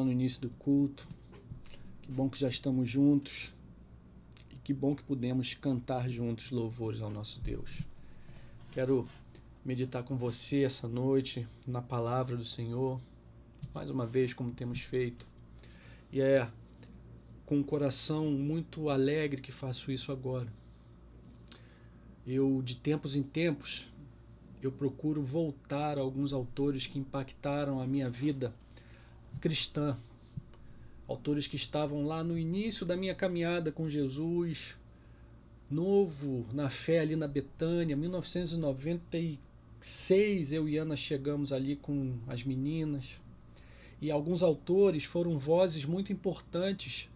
no início do culto. Que bom que já estamos juntos e que bom que podemos cantar juntos louvores ao nosso Deus. Quero meditar com você essa noite na palavra do Senhor, mais uma vez, como temos feito. E é com um coração muito alegre que faço isso agora. De tempos em tempos, eu procuro voltar a alguns autores que impactaram a minha vida cristã. Autores que estavam lá no início da minha caminhada com Jesus, novo na fé ali na Betânia, 1996, eu e Ana chegamos ali com as meninas. E alguns autores foram vozes muito importantes,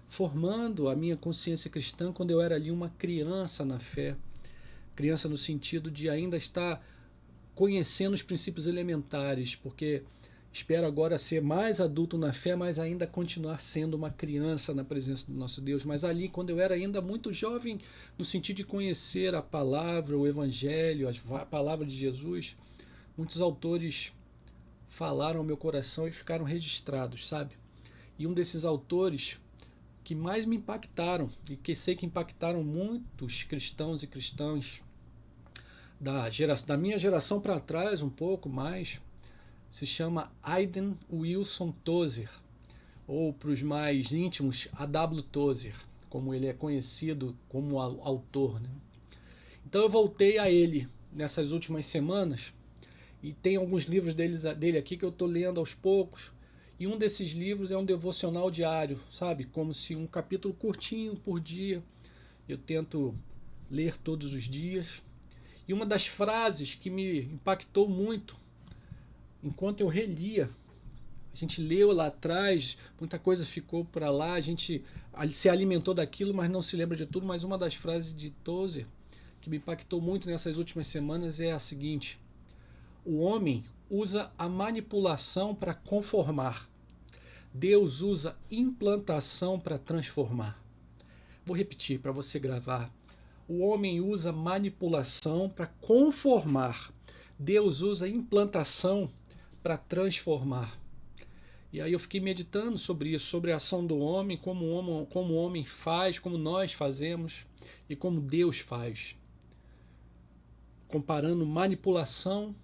formando a minha consciência cristã quando eu era ali uma criança na fé. Criança no sentido de ainda estar conhecendo os princípios elementares, porque espero agora ser mais adulto na fé, mas ainda continuar sendo uma criança na presença do nosso Deus. Mas ali, quando eu era ainda muito jovem, no sentido de conhecer a palavra, o evangelho, a palavra de Jesus, muitos autores falaram ao meu coração e ficaram registrados, sabe? E um desses autores que mais me impactaram, e que sei que impactaram muitos cristãos e cristãs da minha geração para trás, um pouco mais, se chama Hayden Wilson Tozer, ou para os mais íntimos, A.W. Tozer, como ele é conhecido como autor, né? Então eu voltei a ele nessas últimas semanas, e tem alguns livros dele aqui que eu estou lendo aos poucos, e um desses livros é um devocional diário, sabe? Como se um capítulo curtinho por dia, eu tento ler todos os dias. E uma das frases que me impactou muito, enquanto eu relia, a gente leu lá atrás, muita coisa ficou para lá, a gente se alimentou daquilo, mas não se lembra de tudo. Mas uma das frases de Tozer que me impactou muito nessas últimas semanas é a seguinte: o homem usa a manipulação para conformar, Deus usa implantação para transformar. Vou repetir para você gravar. O homem usa manipulação para conformar, Deus usa implantação para transformar. E aí eu fiquei meditando sobre isso, sobre a ação do homem, como o homem faz, como nós fazemos e como Deus faz. Comparando manipulação,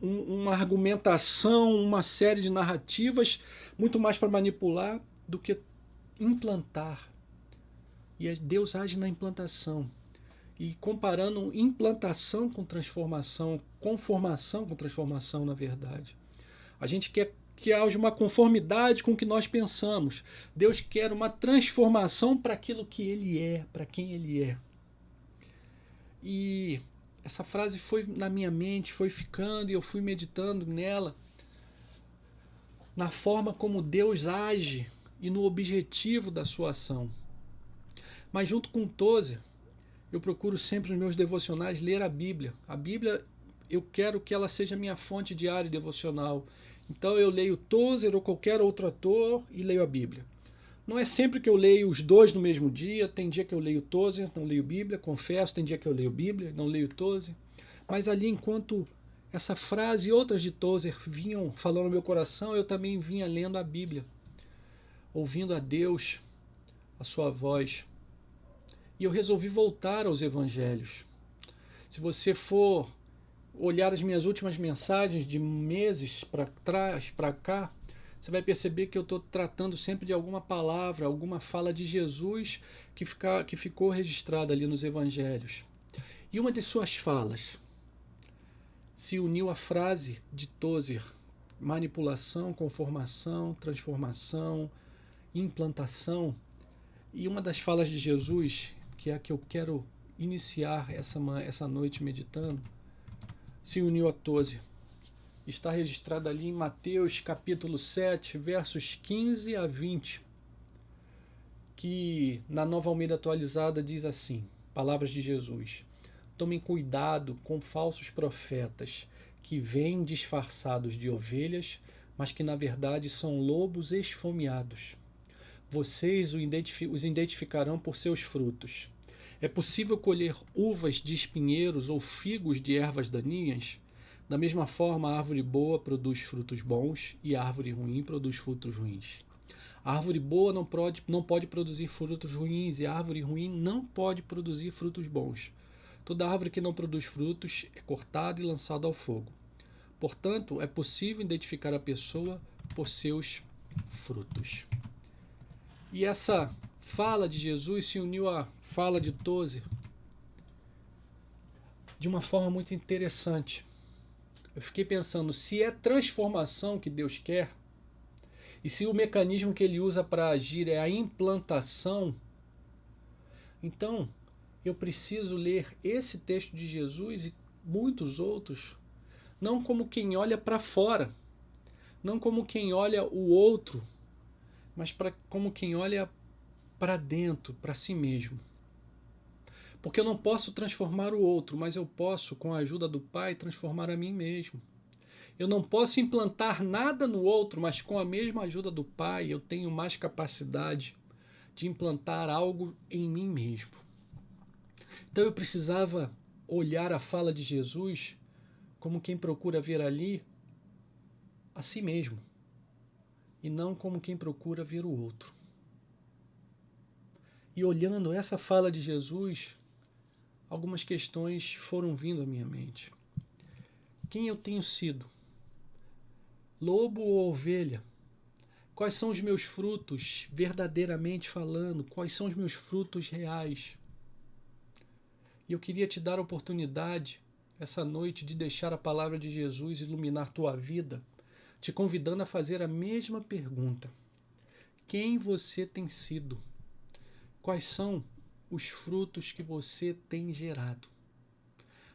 uma argumentação, uma série de narrativas, muito mais para manipular do que implantar. E Deus age na implantação. E comparando implantação com transformação, conformação com transformação, na verdade. A gente quer que haja uma conformidade com o que nós pensamos. Deus quer uma transformação para aquilo que Ele é, para quem Ele é. E essa frase foi na minha mente, foi ficando, e eu fui meditando nela, na forma como Deus age e no objetivo da sua ação. Mas junto com Tozer, eu procuro sempre nos meus devocionais ler a Bíblia. A Bíblia, eu quero que ela seja minha fonte diária devocional. Então eu leio Tozer ou qualquer outro autor e leio a Bíblia. Não é sempre que eu leio os dois no mesmo dia. Tem dia que eu leio Tozer, não leio Bíblia, confesso. Tem dia que eu leio Bíblia, não leio Tozer. Mas ali, enquanto essa frase e outras de Tozer vinham falando no meu coração, eu também vinha lendo a Bíblia, ouvindo a Deus, a sua voz. E eu resolvi voltar aos evangelhos. Se você for olhar as minhas últimas mensagens de meses para trás, para cá, você vai perceber que eu estou tratando sempre de alguma palavra, alguma fala de Jesus que ficou registrada ali nos evangelhos. E uma de suas falas se uniu à frase de Tozer: manipulação, conformação, transformação, implantação. E uma das falas de Jesus, que é a que eu quero iniciar essa noite meditando, se uniu a Tozer. Está registrada ali em Mateus capítulo 7, versos 15 a 20, que na Nova Almeida Atualizada diz assim, palavras de Jesus: tomem cuidado com falsos profetas que vêm disfarçados de ovelhas, mas que na verdade são lobos esfomeados. Vocês os identificarão por seus frutos. É possível colher uvas de espinheiros ou figos de ervas daninhas? Da mesma forma, a árvore boa produz frutos bons e a árvore ruim produz frutos ruins. A árvore boa não pode produzir frutos ruins e a árvore ruim não pode produzir frutos bons. Toda árvore que não produz frutos é cortada e lançada ao fogo. Portanto, é possível identificar a pessoa por seus frutos. E essa fala de Jesus se uniu à fala de Tozer de uma forma muito interessante. Eu fiquei pensando, se é transformação que Deus quer, e se o mecanismo que ele usa para agir é a implantação, então eu preciso ler esse texto de Jesus e muitos outros, não como quem olha para fora, não como quem olha o outro, mas como quem olha para dentro, para si mesmo. Porque eu não posso transformar o outro, mas eu posso, com a ajuda do Pai, transformar a mim mesmo. Eu não posso implantar nada no outro, mas com a mesma ajuda do Pai, eu tenho mais capacidade de implantar algo em mim mesmo. Então eu precisava olhar a fala de Jesus como quem procura ver ali a si mesmo, e não como quem procura ver o outro. E olhando essa fala de Jesus, algumas questões foram vindo à minha mente. Quem eu tenho sido? Lobo ou ovelha? Quais são os meus frutos, verdadeiramente falando? Quais são os meus frutos reais? E eu queria te dar a oportunidade, essa noite, de deixar a palavra de Jesus iluminar tua vida, te convidando a fazer a mesma pergunta. Quem você tem sido? Quais são os frutos que você tem gerado?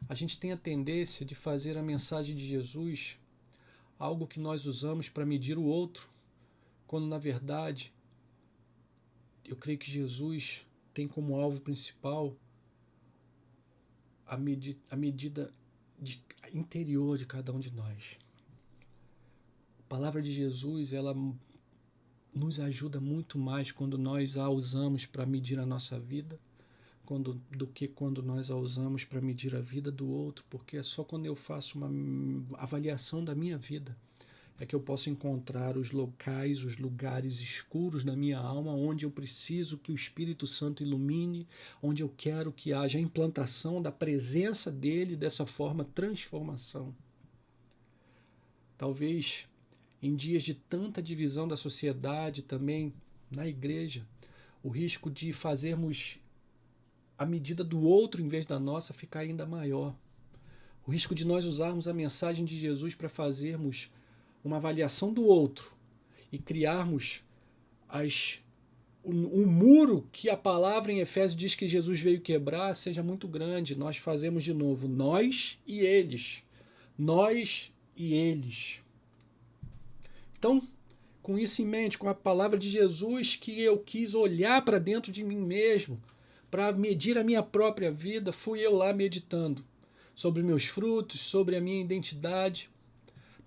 A gente tem a tendência de fazer a mensagem de Jesus algo que nós usamos para medir o outro, quando na verdade eu creio que Jesus tem como alvo principal a medida interior de cada um de nós. A palavra de Jesus, ela nos ajuda muito mais quando nós a usamos para medir a nossa vida do que quando nós a usamos para medir a vida do outro, porque é só quando eu faço uma avaliação da minha vida é que eu posso encontrar os locais, os lugares escuros da minha alma, onde eu preciso que o Espírito Santo ilumine, onde eu quero que haja a implantação da presença dele, dessa forma, transformação. Talvez em dias de tanta divisão da sociedade, também na igreja, o risco de fazermos a medida do outro em vez da nossa ficar ainda maior. O risco de nós usarmos a mensagem de Jesus para fazermos uma avaliação do outro e criarmos um muro que a palavra em Efésios diz que Jesus veio quebrar seja muito grande. Nós fazemos de novo nós e eles. Nós e eles. Então, com isso em mente, com a palavra de Jesus, que eu quis olhar para dentro de mim mesmo, para medir a minha própria vida, fui eu lá meditando sobre meus frutos, sobre a minha identidade,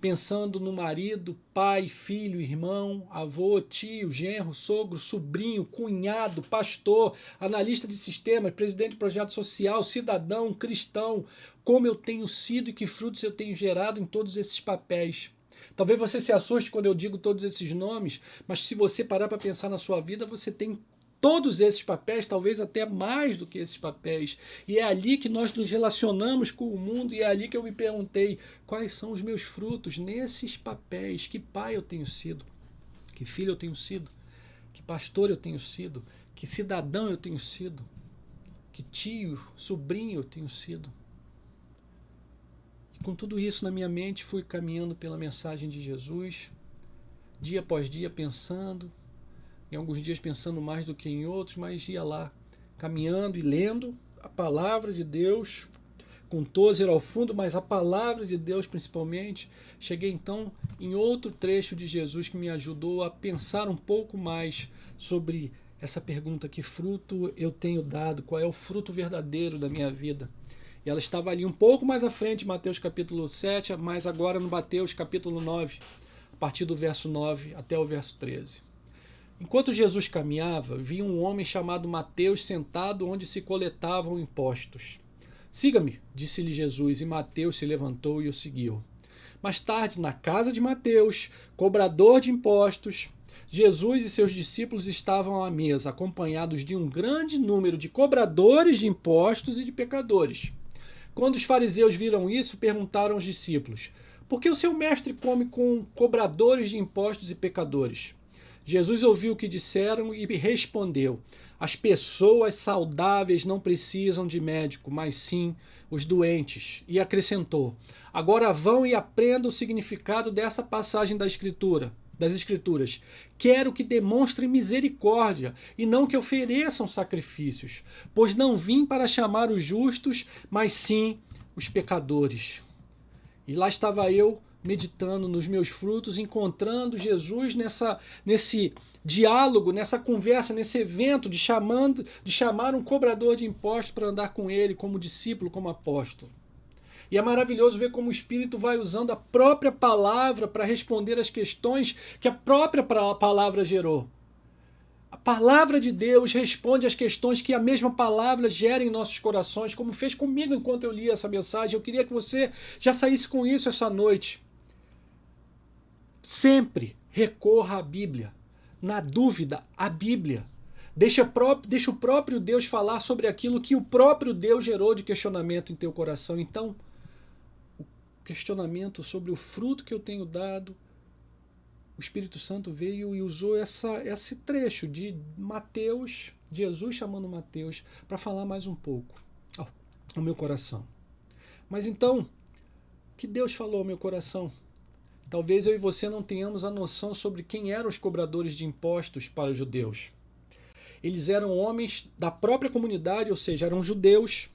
pensando no marido, pai, filho, irmão, avô, tio, genro, sogro, sobrinho, cunhado, pastor, analista de sistemas, presidente de projeto social, cidadão, cristão, como eu tenho sido e que frutos eu tenho gerado em todos esses papéis. Talvez você se assuste quando eu digo todos esses nomes, mas se você parar para pensar na sua vida, você tem todos esses papéis, talvez até mais do que esses papéis. E é ali que nós nos relacionamos com o mundo, e é ali que eu me perguntei quais são os meus frutos nesses papéis. Que pai eu tenho sido, que filho eu tenho sido, que pastor eu tenho sido, que cidadão eu tenho sido, que tio, sobrinho eu tenho sido. E com tudo isso na minha mente, fui caminhando pela mensagem de Jesus, dia após dia pensando, em alguns dias pensando mais do que em outros, mas ia lá, caminhando e lendo a palavra de Deus, com Tozer ao fundo, mas a palavra de Deus principalmente. Cheguei então em outro trecho de Jesus que me ajudou a pensar um pouco mais sobre essa pergunta: que fruto eu tenho dado? Qual é o fruto verdadeiro da minha vida? E ela estava ali um pouco mais à frente, Mateus capítulo 7, mas agora no Mateus capítulo 9, a partir do verso 9 até o verso 13. Enquanto Jesus caminhava, vi um homem chamado Mateus sentado onde se coletavam impostos. Siga-me, disse-lhe Jesus, e Mateus se levantou e o seguiu. Mais tarde, na casa de Mateus, cobrador de impostos, Jesus e seus discípulos estavam à mesa, acompanhados de um grande número de cobradores de impostos e de pecadores. Quando os fariseus viram isso, perguntaram aos discípulos: por que o seu mestre come com cobradores de impostos e pecadores? Jesus ouviu o que disseram e respondeu: as pessoas saudáveis não precisam de médico, mas sim os doentes. E acrescentou: agora vão e aprendam o significado dessa passagem das Escrituras. Quero que demonstrem misericórdia e não que ofereçam sacrifícios, pois não vim para chamar os justos, mas sim os pecadores. E lá estava eu meditando nos meus frutos, encontrando Jesus nesse diálogo, nessa conversa, nesse evento de chamar um cobrador de impostos para andar com ele como discípulo, como apóstolo. E é maravilhoso ver como o Espírito vai usando a própria palavra para responder às questões que a própria palavra gerou. A palavra de Deus responde às questões que a mesma palavra gera em nossos corações, como fez comigo enquanto eu lia essa mensagem. Eu queria que você já saísse com isso essa noite. Sempre recorra à Bíblia. Na dúvida, a Bíblia. Deixa o próprio Deus falar sobre aquilo que o próprio Deus gerou de questionamento em teu coração. Então, o questionamento sobre o fruto que eu tenho dado, o Espírito Santo veio e usou esse trecho de Mateus, Jesus chamando Mateus, para falar mais um pouco ao meu coração. Mas então, o que Deus falou ao meu coração? Talvez eu e você não tenhamos a noção sobre quem eram os cobradores de impostos para os judeus. Eles eram homens da própria comunidade, ou seja, eram judeus,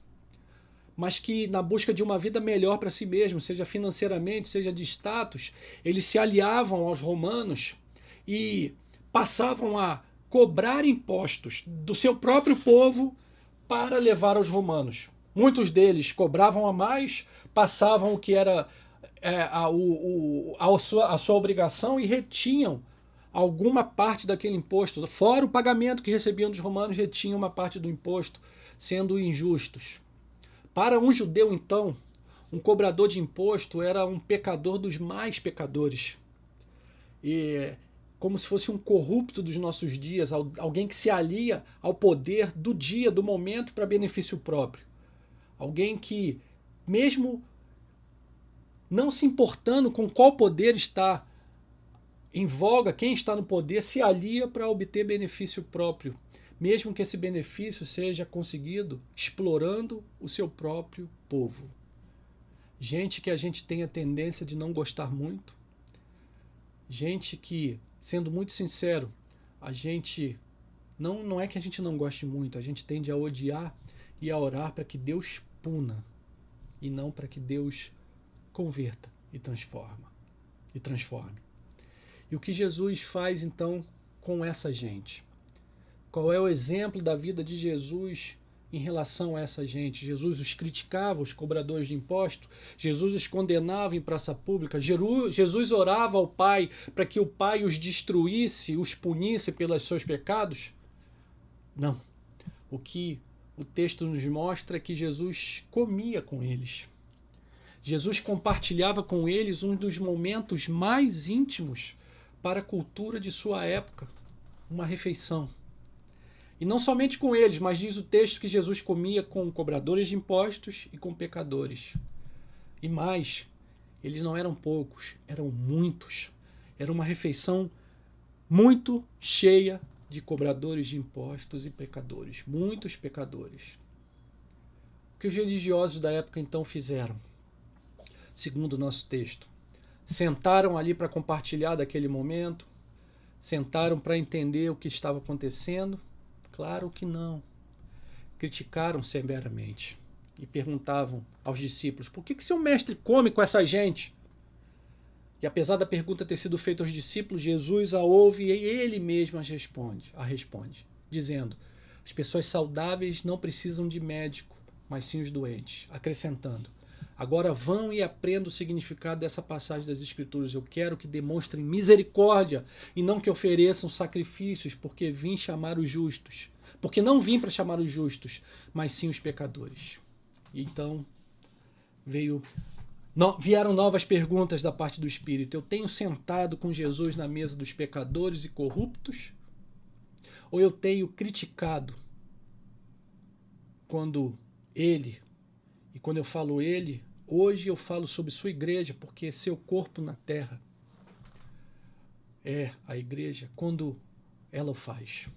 mas que na busca de uma vida melhor para si mesmos, seja financeiramente, seja de status, eles se aliavam aos romanos e passavam a cobrar impostos do seu próprio povo para levar aos romanos. Muitos deles cobravam a mais, passavam o que era a sua obrigação e retinham alguma parte daquele imposto. Fora o pagamento que recebiam dos romanos, retinham uma parte do imposto, sendo injustos. Para um judeu, então, um cobrador de imposto era um pecador dos mais pecadores. E como se fosse um corrupto dos nossos dias, alguém que se alia ao poder do dia, do momento, para benefício próprio. Alguém que, mesmo não se importando com qual poder está em voga, quem está no poder, se alia para obter benefício próprio, mesmo que esse benefício seja conseguido explorando o seu próprio povo. Gente que a gente tem a tendência de não gostar muito, gente que, sendo muito sincero, a gente não é que a gente não goste muito, a gente tende a odiar e a orar para que Deus puna e não para que Deus converta e transforme. E o que Jesus faz então com essa gente? Qual é o exemplo da vida de Jesus em relação a essa gente? Jesus os criticava, os cobradores de impostos, Jesus os condenava em praça pública, Jesus orava ao Pai para que o Pai os destruísse, os punisse pelos seus pecados? Não. O que o texto nos mostra é que Jesus comia com eles. Jesus compartilhava com eles um dos momentos mais íntimos para a cultura de sua época, uma refeição. E não somente com eles, mas diz o texto que Jesus comia com cobradores de impostos e com pecadores. E mais, eles não eram poucos, eram muitos. Era uma refeição muito cheia de cobradores de impostos e pecadores, muitos pecadores. O que os religiosos da época então fizeram? Segundo o nosso texto, sentaram ali para compartilhar daquele momento, sentaram para entender o que estava acontecendo? Claro que não. Criticaram severamente e perguntavam aos discípulos: por que seu mestre come com essa gente? E apesar da pergunta ter sido feita aos discípulos, Jesus a ouve e ele mesmo a responde, dizendo: as pessoas saudáveis não precisam de médico, mas sim os doentes, acrescentando: agora vão e aprendam o significado dessa passagem das Escrituras. Eu quero que demonstrem misericórdia e não que ofereçam sacrifícios, porque vim chamar os justos. Porque não vim para chamar os justos, mas sim os pecadores. E então vieram novas perguntas da parte do Espírito. Eu tenho sentado com Jesus na mesa dos pecadores e corruptos? Ou eu tenho criticado quando ele, e quando eu falo ele, hoje eu falo sobre sua igreja, porque seu corpo na terra é a igreja quando ela o faz.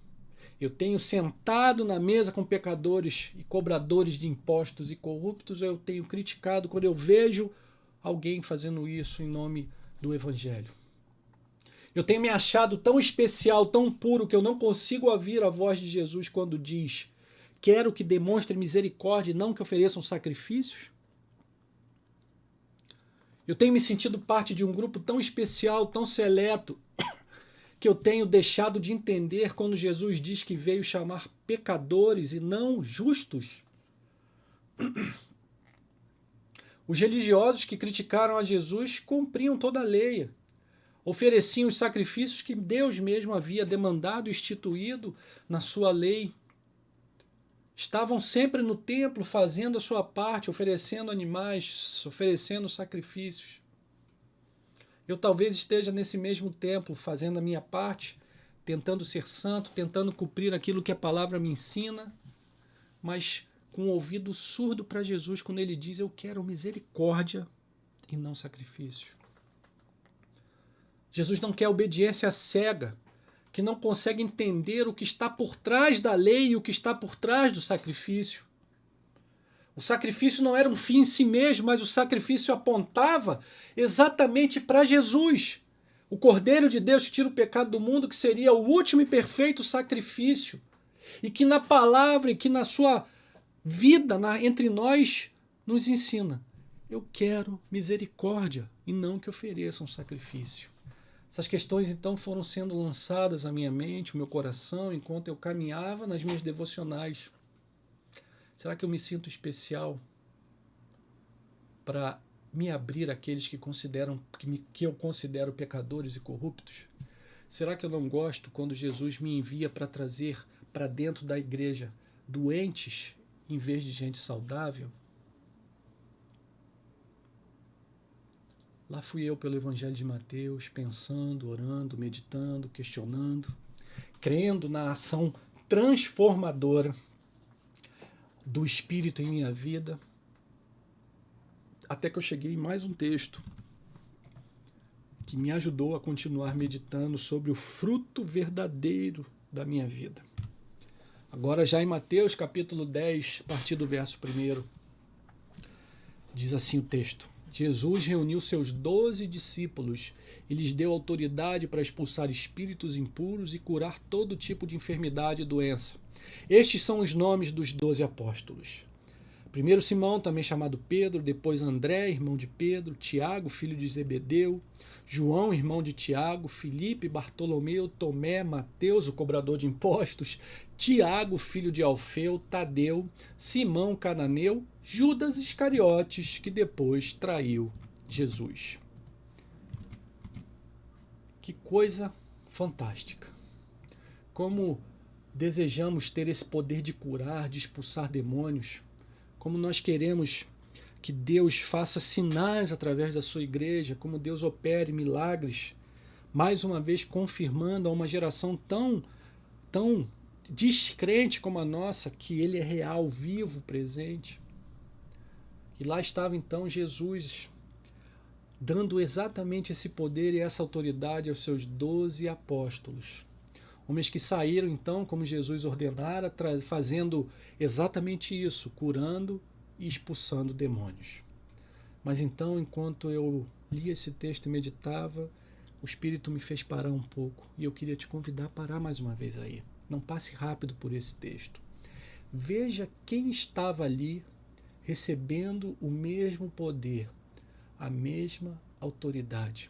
Eu tenho sentado na mesa com pecadores e cobradores de impostos e corruptos, ou eu tenho criticado quando eu vejo alguém fazendo isso em nome do Evangelho. Eu tenho me achado tão especial, tão puro, que eu não consigo ouvir a voz de Jesus quando diz: quero que demonstre misericórdia e não que ofereçam sacrifícios. Eu tenho me sentido parte de um grupo tão especial, tão seleto, que eu tenho deixado de entender quando Jesus diz que veio chamar pecadores e não justos. Os religiosos que criticaram a Jesus cumpriam toda a lei, ofereciam os sacrifícios que Deus mesmo havia demandado e instituído na sua lei. Estavam sempre no templo fazendo a sua parte, oferecendo animais, oferecendo sacrifícios. Eu talvez esteja nesse mesmo templo fazendo a minha parte, tentando ser santo, tentando cumprir aquilo que a palavra me ensina, mas com o ouvido surdo para Jesus quando ele diz: eu quero misericórdia e não sacrifício. Jesus não quer obediência cega, que não consegue entender o que está por trás da lei e o que está por trás do sacrifício. O sacrifício não era um fim em si mesmo, mas o sacrifício apontava exatamente para Jesus, o Cordeiro de Deus que tira o pecado do mundo, que seria o último e perfeito sacrifício, e que na palavra e que na sua vida entre nós nos ensina: eu quero misericórdia e não que ofereçam sacrifício. Essas questões então foram sendo lançadas à minha mente, ao meu coração, enquanto eu caminhava nas minhas devocionais. Será que eu me sinto especial para me abrir àqueles que eu considero pecadores e corruptos? Será que eu não gosto quando Jesus me envia para trazer para dentro da igreja doentes em vez de gente saudável? Lá fui eu pelo Evangelho de Mateus, pensando, orando, meditando, questionando, crendo na ação transformadora do Espírito em minha vida, até que eu cheguei em mais um texto que me ajudou a continuar meditando sobre o fruto verdadeiro da minha vida. Agora já em Mateus capítulo 10, a partir do verso 1, diz assim o texto: Jesus reuniu seus 12 discípulos e lhes deu autoridade para expulsar espíritos impuros e curar todo tipo de enfermidade e doença. Estes são os nomes dos 12 apóstolos. Primeiro Simão, também chamado Pedro, depois André, irmão de Pedro, Tiago, filho de Zebedeu, João, irmão de Tiago, Filipe, Bartolomeu, Tomé, Mateus, o cobrador de impostos, Tiago, filho de Alfeu, Tadeu, Simão cananeu, Judas Iscariotes, que depois traiu Jesus. Que coisa fantástica! Como desejamos ter esse poder de curar, de expulsar demônios, como nós queremos que Deus faça sinais através da sua igreja, como Deus opere milagres, mais uma vez confirmando a uma geração tão descrente como a nossa, que ele é real, vivo, presente. E lá estava então Jesus, dando exatamente esse poder e essa autoridade aos seus 12 apóstolos. Homens que saíram então, como Jesus ordenara, fazendo exatamente isso, curando e expulsando demônios. Mas então, enquanto eu lia esse texto e meditava, o Espírito me fez parar um pouco, e eu queria te convidar a parar mais uma vez aí. Não passe rápido por esse texto. Veja quem estava ali recebendo o mesmo poder, a mesma autoridade.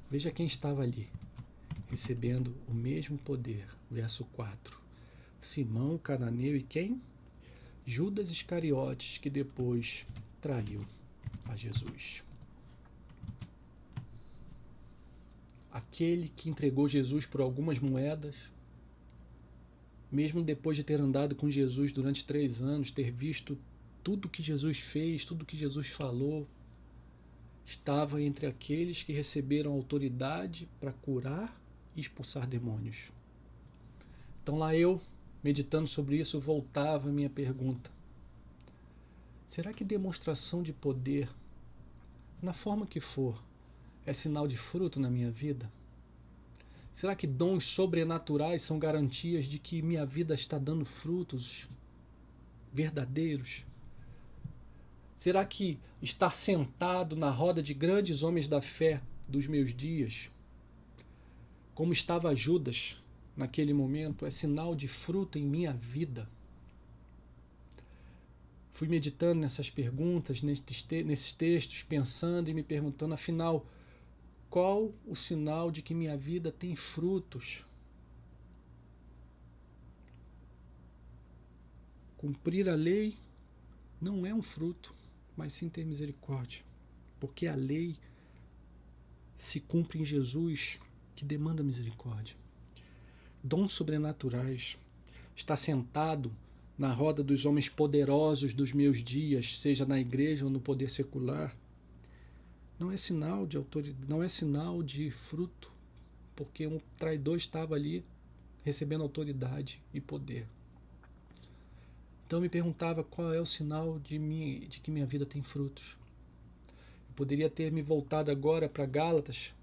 Veja quem estava ali recebendo o mesmo poder. Verso 4. Simão cananeu e quem? Judas Iscariotes, que depois traiu a Jesus. Aquele que entregou Jesus por algumas moedas, mesmo depois de ter andado com Jesus durante 3 anos, ter visto tudo que Jesus fez, tudo que Jesus falou, estava entre aqueles que receberam autoridade para curar e expulsar demônios. Então lá eu, meditando sobre isso, voltava a minha pergunta. Será que demonstração de poder, na forma que for, é sinal de fruto na minha vida? Será que dons sobrenaturais são garantias de que minha vida está dando frutos verdadeiros? Será que estar sentado na roda de grandes homens da fé dos meus dias, como estava Judas naquele momento, é sinal de fruto em minha vida? Fui meditando nessas perguntas, nesses textos, pensando e me perguntando, afinal, qual o sinal de que minha vida tem frutos? Cumprir a lei não é um fruto, mas sim ter misericórdia, porque a lei se cumpre em Jesus, que demanda misericórdia. Dons sobrenaturais, estar sentado na roda dos homens poderosos dos meus dias, seja na igreja ou no poder secular, não é sinal de autoridade, não é sinal de fruto, porque um traidor estava ali recebendo autoridade e poder. Então eu me perguntava qual é o sinal de que minha vida tem frutos. Eu poderia ter me voltado agora para Gálatas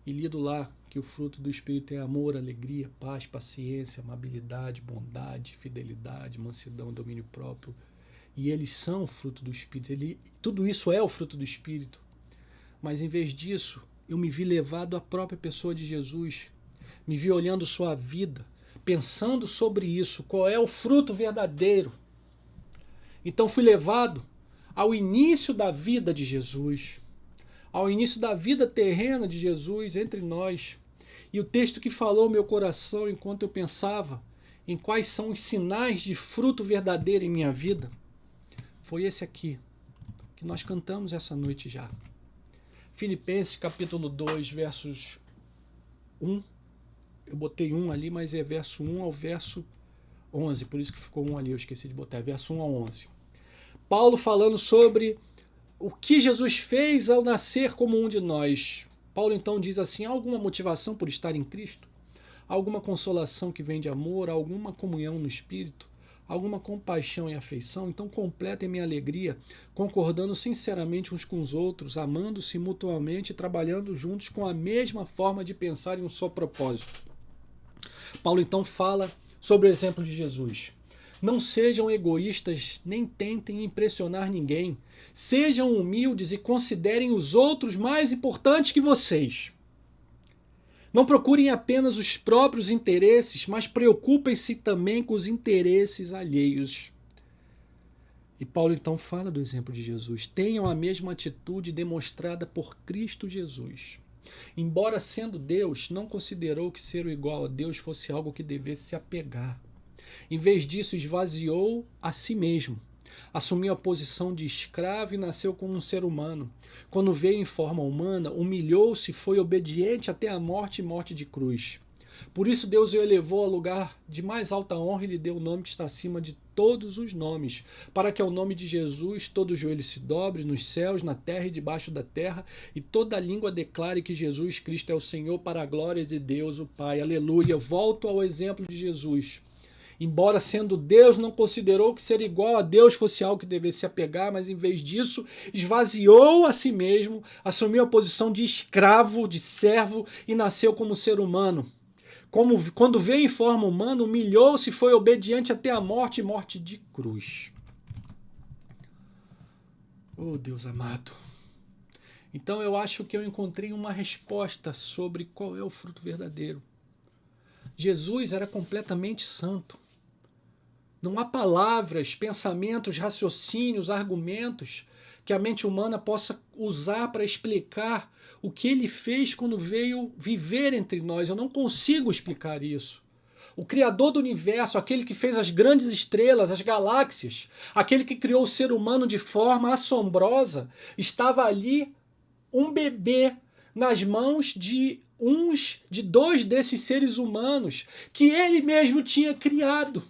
e lido lá que o fruto do Espírito é amor, alegria, paz, paciência, amabilidade, bondade, fidelidade, mansidão, domínio próprio. E eles são o fruto do Espírito. Tudo isso é o fruto do Espírito. Mas em vez disso, eu me vi levado à própria pessoa de Jesus. Me vi olhando sua vida, pensando sobre isso, qual é o fruto verdadeiro. Então fui levado ao início da vida de Jesus, ao início da vida terrena de Jesus entre nós. E o texto que falou meu coração enquanto eu pensava em quais são os sinais de fruto verdadeiro em minha vida, foi esse aqui, que nós cantamos essa noite já. Filipenses capítulo 2, versos 1. Eu botei 1 ali, mas é verso 1 ao verso 11, por isso que ficou 1 ali, eu esqueci de botar, verso 1 ao 11. Paulo falando sobre o que Jesus fez ao nascer como um de nós. Paulo então diz assim, há alguma motivação por estar em Cristo? Há alguma consolação que vem de amor? Há alguma comunhão no Espírito? Alguma compaixão e afeição? Então completem minha alegria, concordando sinceramente uns com os outros, amando-se mutuamente e trabalhando juntos com a mesma forma de pensar em um só propósito. Paulo então fala sobre o exemplo de Jesus. Não sejam egoístas, nem tentem impressionar ninguém. Sejam humildes e considerem os outros mais importantes que vocês. Não procurem apenas os próprios interesses, mas preocupem-se também com os interesses alheios. E Paulo então fala do exemplo de Jesus. Tenham a mesma atitude demonstrada por Cristo Jesus. Embora sendo Deus, não considerou que ser igual a Deus fosse algo que devesse se apegar. Em vez disso, esvaziou a si mesmo. Assumiu a posição de escravo e nasceu como um ser humano. Quando veio em forma humana, humilhou-se e foi obediente até a morte e morte de cruz. Por isso Deus o elevou ao lugar de mais alta honra e lhe deu o nome que está acima de todos os nomes, para que ao nome de Jesus todo joelho se dobre nos céus, na terra e debaixo da terra, e toda língua declare que Jesus Cristo é o Senhor, para a glória de Deus o Pai. Aleluia. Volto ao exemplo de Jesus. Embora sendo Deus, não considerou que ser igual a Deus fosse algo que devesse se apegar, mas em vez disso, esvaziou a si mesmo, assumiu a posição de escravo, de servo e nasceu como ser humano. Quando veio em forma humana, humilhou-se e foi obediente até a morte e morte de cruz. Oh, Deus amado. Então eu acho que eu encontrei uma resposta sobre qual é o fruto verdadeiro. Jesus era completamente santo. Não há palavras, pensamentos, raciocínios, argumentos que a mente humana possa usar para explicar o que ele fez quando veio viver entre nós. Eu não consigo explicar isso. O Criador do universo, aquele que fez as grandes estrelas, as galáxias, aquele que criou o ser humano de forma assombrosa, estava ali, um bebê, nas mãos de dois desses seres humanos que ele mesmo tinha criado.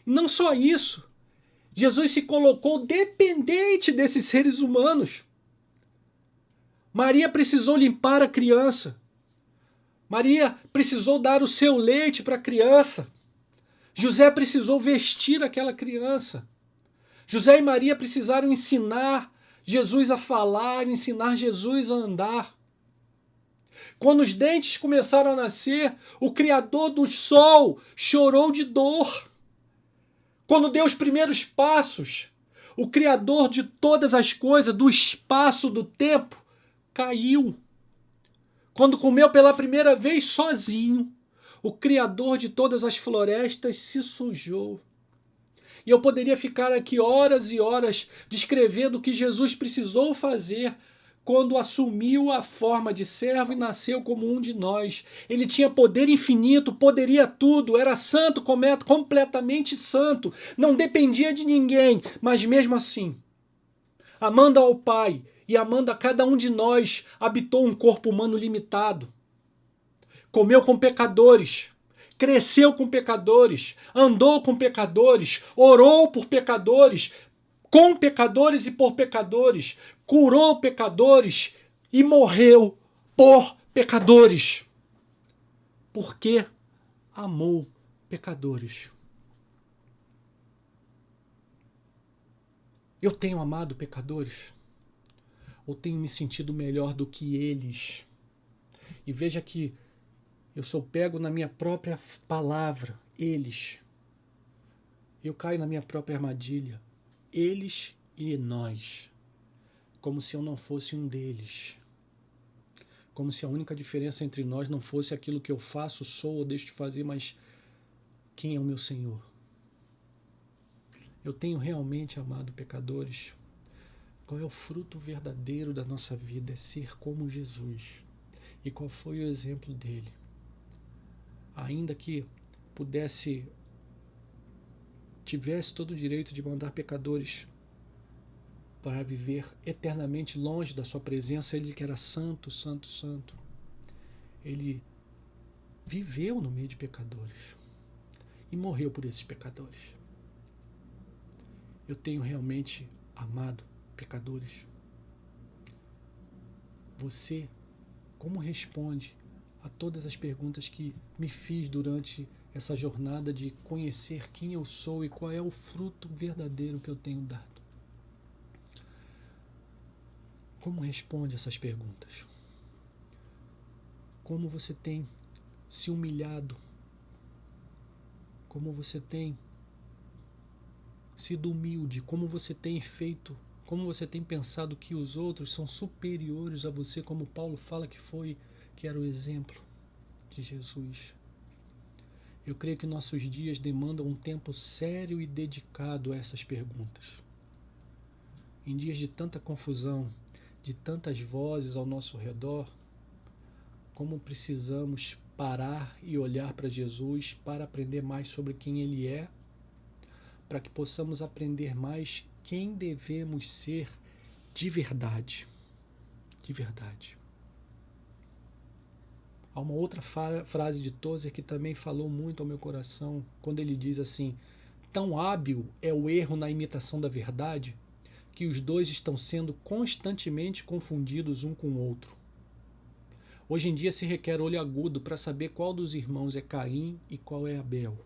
E não só isso, Jesus se colocou dependente desses seres humanos. Maria precisou limpar a criança. Maria precisou dar o seu leite para a criança. José precisou vestir aquela criança. José e Maria precisaram ensinar Jesus a falar, ensinar Jesus a andar. Quando os dentes começaram a nascer, o Criador do sol chorou de dor. Quando deu os primeiros passos, o Criador de todas as coisas, do espaço, do tempo, caiu. Quando comeu pela primeira vez sozinho, o Criador de todas as florestas se sujou. E eu poderia ficar aqui horas e horas descrevendo o que Jesus precisou fazer quando assumiu a forma de servo e nasceu como um de nós. Ele tinha poder infinito, poderia tudo, era santo, completamente santo, não dependia de ninguém, mas mesmo assim, amando ao Pai e amando a cada um de nós, habitou um corpo humano limitado, comeu com pecadores, cresceu com pecadores, andou com pecadores, orou por pecadores, com pecadores e por pecadores, curou pecadores e morreu por pecadores. Porque amou pecadores. Eu tenho amado pecadores? Ou tenho me sentido melhor do que eles? E veja que eu sou pego na minha própria palavra, eles. Eu caio na minha própria armadilha, eles e nós. Como se eu não fosse um deles. Como se a única diferença entre nós não fosse aquilo que eu faço, sou ou deixo de fazer, mas quem é o meu Senhor? Eu tenho realmente amado pecadores? Qual é o fruto verdadeiro da nossa vida? É ser como Jesus. E qual foi o exemplo dele? Ainda que tivesse todo o direito de mandar pecadores para viver eternamente longe da sua presença, ele que era santo, santo, santo. Ele viveu no meio de pecadores e morreu por esses pecadores. Eu tenho realmente amado pecadores? Você, como responde a todas as perguntas que me fiz durante essa jornada de conhecer quem eu sou e qual é o fruto verdadeiro que eu tenho dado? Como responde essas perguntas? Como você tem se humilhado? Como você tem sido humilde? Como você tem feito? Como você tem pensado que os outros são superiores a você, como Paulo fala que era o exemplo de Jesus? Eu creio que nossos dias demandam um tempo sério e dedicado a essas perguntas. Em dias de tanta confusão, de tantas vozes ao nosso redor, como precisamos parar e olhar para Jesus para aprender mais sobre quem Ele é, para que possamos aprender mais quem devemos ser de verdade. De verdade. Há uma outra frase de Tozer que também falou muito ao meu coração, quando ele diz assim: tão hábil é o erro na imitação da verdade, que os dois estão sendo constantemente confundidos um com o outro. Hoje em dia se requer olho agudo para saber qual dos irmãos é Caim e qual é Abel.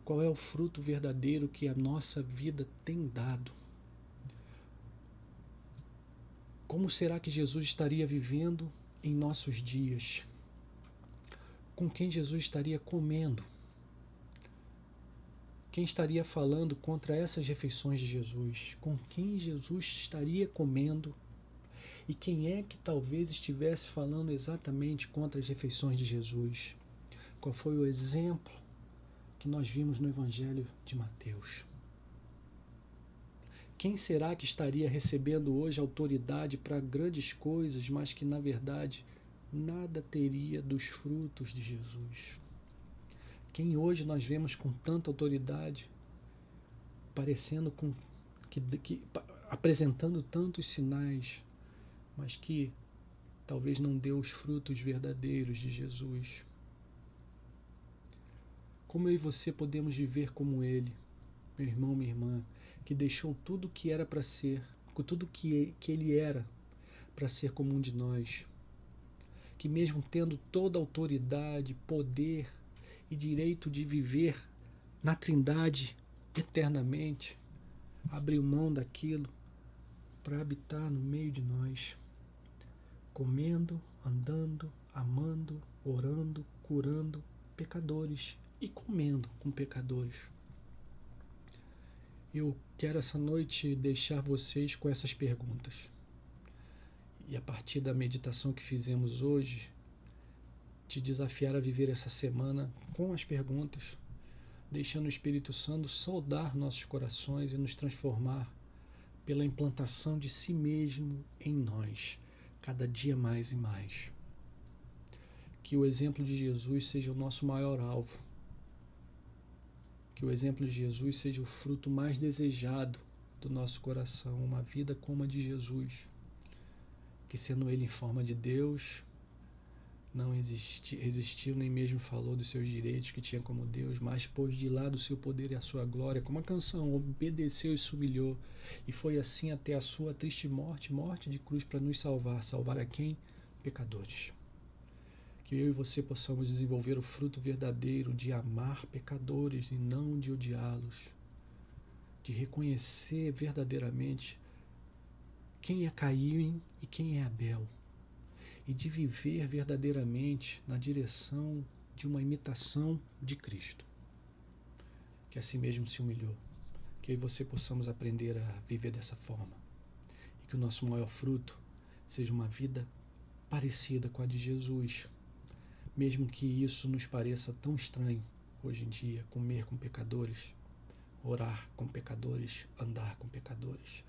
Qual é o fruto verdadeiro que a nossa vida tem dado? Como será que Jesus estaria vivendo em nossos dias? Com quem Jesus estaria comendo? Quem estaria falando contra essas refeições de Jesus? Com quem Jesus estaria comendo? E quem é que talvez estivesse falando exatamente contra as refeições de Jesus? Qual foi o exemplo que nós vimos no Evangelho de Mateus? Quem será que estaria recebendo hoje autoridade para grandes coisas, mas que na verdade nada teria dos frutos de Jesus? Quem hoje nós vemos com tanta autoridade, parecendo apresentando tantos sinais, mas que talvez não dê os frutos verdadeiros de Jesus. Como eu e você podemos viver como Ele, meu irmão, minha irmã, que deixou tudo que era para ser, tudo que Ele era para ser como um de nós, que mesmo tendo toda a autoridade, poder e direito de viver na Trindade eternamente, abriu mão daquilo para habitar no meio de nós, comendo, andando, amando, orando, curando pecadores e comendo com pecadores. Eu quero essa noite deixar vocês com essas perguntas. E a partir da meditação que fizemos hoje, te desafiar a viver essa semana com as perguntas, deixando o Espírito Santo soldar nossos corações e nos transformar pela implantação de si mesmo em nós, cada dia mais e mais. Que o exemplo de Jesus seja o nosso maior alvo. Que o exemplo de Jesus seja o fruto mais desejado do nosso coração, uma vida como a de Jesus, que sendo Ele em forma de Deus, não resistiu nem mesmo falou dos seus direitos que tinha como Deus, mas pôs de lado o seu poder e a sua glória, como a canção, obedeceu e se humilhou, e foi assim até a sua triste morte, morte de cruz para nos salvar. Salvar a quem? Pecadores. Que eu e você possamos desenvolver o fruto verdadeiro de amar pecadores e não de odiá-los, de reconhecer verdadeiramente quem é Caim e quem é Abel, e de viver verdadeiramente na direção de uma imitação de Cristo, que assim mesmo se humilhou. Que eu e você possamos aprender a viver dessa forma, e que o nosso maior fruto seja uma vida parecida com a de Jesus, mesmo que isso nos pareça tão estranho hoje em dia, comer com pecadores, orar com pecadores, andar com pecadores,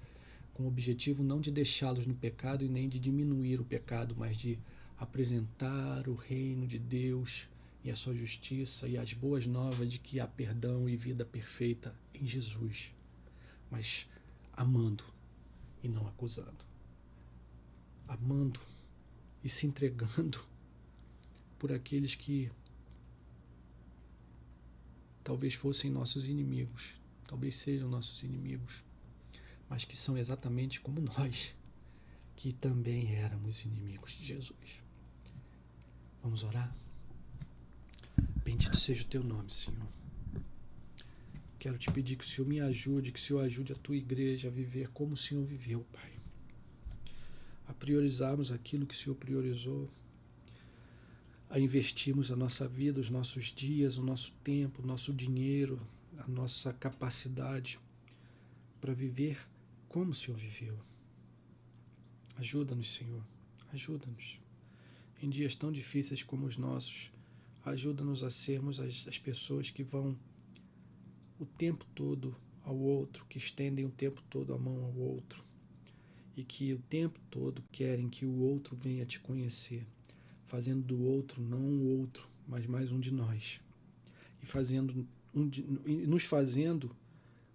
com o objetivo não de deixá-los no pecado e nem de diminuir o pecado, mas de apresentar o reino de Deus e a sua justiça e as boas novas de que há perdão e vida perfeita em Jesus, mas amando e não acusando, amando e se entregando por aqueles que talvez fossem nossos inimigos, talvez sejam nossos inimigos, mas que são exatamente como nós, que também éramos inimigos de Jesus. Vamos orar? Bendito seja o teu nome, Senhor. Quero te pedir que o Senhor me ajude, que o Senhor ajude a tua igreja a viver como o Senhor viveu, Pai. A priorizarmos aquilo que o Senhor priorizou, a investirmos a nossa vida, os nossos dias, o nosso tempo, o nosso dinheiro, a nossa capacidade para viver como o Senhor viveu. Ajuda-nos, Senhor, ajuda-nos. Em dias tão difíceis como os nossos, ajuda-nos a sermos as pessoas que vão o tempo todo ao outro, que estendem o tempo todo a mão ao outro e que o tempo todo querem que o outro venha te conhecer, fazendo do outro não o outro, mas mais um de nós, e nos fazendo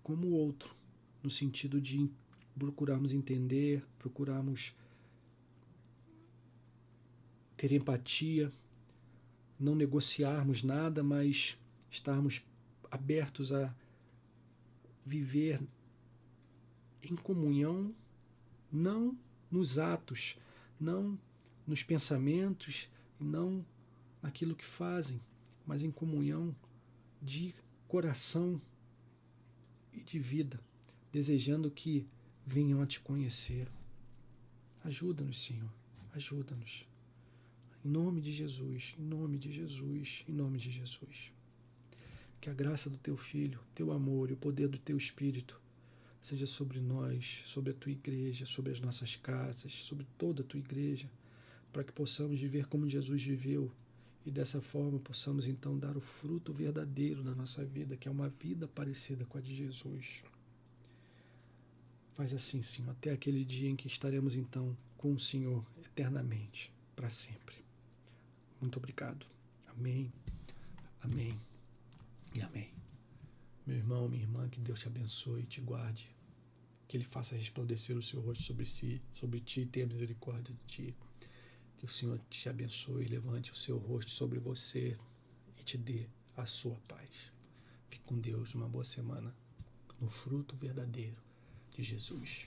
como o outro, no sentido de procurarmos entender, procurarmos ter empatia, não negociarmos nada, mas estarmos abertos a viver em comunhão, não nos atos, não nos pensamentos, não naquilo que fazem, mas em comunhão de coração e de vida, desejando que venham a te conhecer. Ajuda-nos, Senhor, ajuda-nos. Em nome de Jesus, em nome de Jesus, em nome de Jesus. Que a graça do teu Filho, teu amor e o poder do teu Espírito seja sobre nós, sobre a tua igreja, sobre as nossas casas, sobre toda a tua igreja, para que possamos viver como Jesus viveu e dessa forma possamos então dar o fruto verdadeiro na nossa vida, que é uma vida parecida com a de Jesus. Faz assim, Senhor, até aquele dia em que estaremos então com o Senhor eternamente, para sempre. Muito obrigado. Amém, amém e amém. Meu irmão, minha irmã, que Deus te abençoe e te guarde. que Ele faça resplandecer o seu rosto sobre ti e tenha misericórdia de ti. Que o Senhor te abençoe, levante o seu rosto sobre você e te dê a sua paz. Fique com Deus, uma boa semana, no fruto verdadeiro de Jesus.